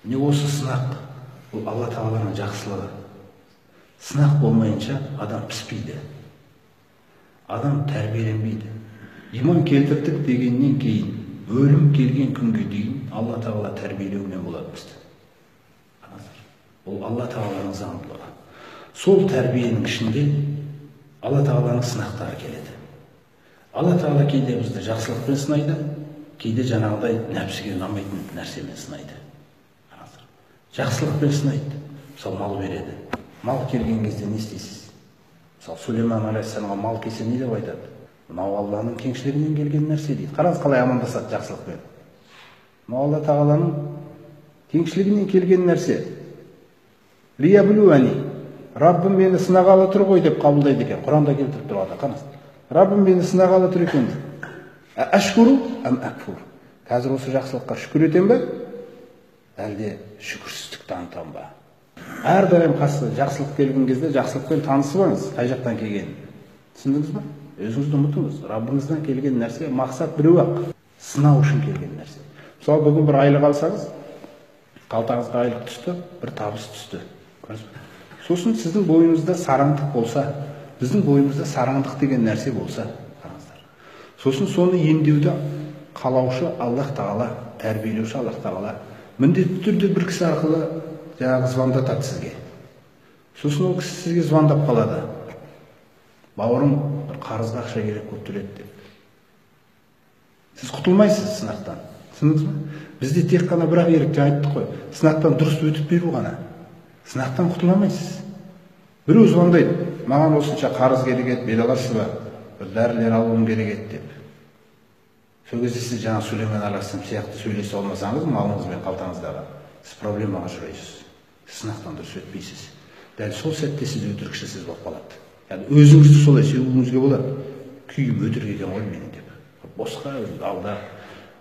Не осы сынақ, бұл Алла Тағаланың жақсылығы. Сынақ болмайынша адам піспейді, адам тәрбиеленбейді. Иман келтірдік дегеннен кейін, өлім келген күнге дейін Алла Тағала тәрбиелеумен болады бізді. Ол Алла Тағаланың заңдылығы. Сол тәрбиенің ішінде Алла Тағаланың сынақтары келеді. Алла Тағала кейде бізді жақсылықпен сынайды, кейде жаңағыдай нәпсіге ұнамайтын нәрсемен сынайды. Жақсылықпен сынайды. Мысалы, мал береді. Мал келген кезде не істейсіз? Мысалы, Сулейман алейхиссаламға мал келсе не деп айтады? Мынау Алланың кеңшілігінен келген нәрсе дейді. Қараңыз қалай амандасады жақсылықпен. Мынау Алла Тағаланың кеңшілігінен келген нәрсе. Лиябулуани. Раббым мені сынағалы тұр ғой деп қабылдайды екен. Құранда келтіріп тұрады. Қараңыз. Раббым мені сынағалы тұр екен. Ашкуру ам акфур. Қазір осы жақсылыққа шүкір етем бе? Әлде шүкірсіздік танытам ба? Әрдайым қасы жақсылық келген кезде жақсылықпен танысып алыңыз, қай жақтан келгенін. Түсіндіңіз ба? Өзіңізді ұмытыңыз. Раббыңыздан келген нәрсе мақсат біреу-ақ, сынау үшін келген нәрсе. Мысалы, бүгін бір айлық алсаңыз, қалтаңызға айлық түсті, бір табыс түсті. Сосын сіздің бойыңызда сараңдық болса, біздің бойымызда сараңдық деген нәрсе болса, қараңыздар. Сосын соны емдеуді қалаушы Аллах Тағала, тәрбиелеуші Аллах Тағала міндетті түрде бір кісі арқылы жаңағы звондатады сізге. Сосын ол кісі сізге звондап қалады. Бауырым, бір қарызға ақша керек болып төледі деп. Сіз құтылмайсыз сынақтан. Түсіндіңіз бе? Бізде тек қана бірақ ерік айттық қой. Сынақтан дұрыс өтіп беру ғана. Сынақтан құтыламайсыз. Біреу звондайды. Маған осынша қарыз керек еді, бере аласыз ба? Бір дәрілер алуым керек еді деп. Сол кезде сіз жаңа Сулейман алейхиссалам сияқты сөйлесе алмасаңыз, малыңыз бен қалтаңыздағы, сіз проблемаға ұшырайсыз. Сіз сынақтан дұрыс өтпейсіз. Дәл сол сәтте сіз өтірікшісіз болып қалады. Яғни өзіңізді солай сеуіңізге болады. Күйім өтірік екен ғой менің деп. Босқа алда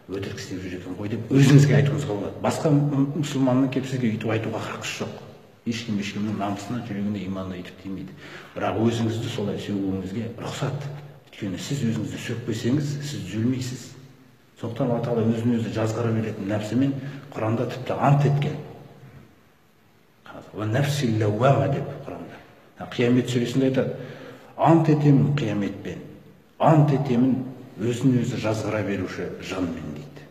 өтірік істеп жүр екен ғой деп өзіңізге айтуыңызға болады. Басқа мұсылманның келіп сізге өйтіп айтуға хақысы жоқ. Ешкімнің намысына, жүрегіне, иманына өйтіп тимейді. Бірақ өзіңізді солай сеуіңізге рұқсат. Өйткені сіз өзіңізді сөкпесеңіз, сіз түзелмейсіз. Сондықтан Алла Тағала өзін-өзі жазғыра беретін нәпсімен Құранда тіпті ант еткен. Ва нәфси лауама деп Құранда. Қиямет сүресінде айтады. Ант етемін қияметпен. Ант етемін өзін-өзі жазғыра беруші жанмен дейді.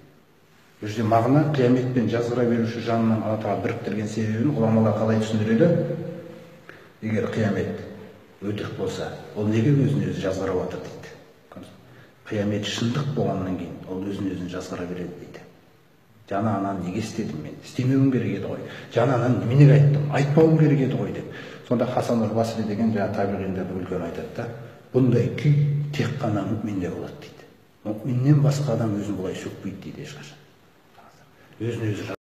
Бұл жерде мағына қияметпен жазғыра беруші жанның Алла Тағала біріктірген себебін ғұламалар қалай түсіндіреді? Егер қиямет өтірік болса, ол неге өзін-өзі жазғыра отыр дейді. Қиямет шындық болғаннан кейін ол өзін-өзін жазғыра береді дейді. Жана ананы неге істедім мен? Істемеуім керек еді ғой. Жана ананы неменеге айттым? Айтпауым керек еді ғой деп. Сонда Хасан аль-Басри деген жаңа табиғилерді үлкен айтады да, бұндай күй тек қана мүминде болады дейді. Мүминнен басқа адам өзін бұлай сөкпейді дейді ешқашан. Өзін-өзі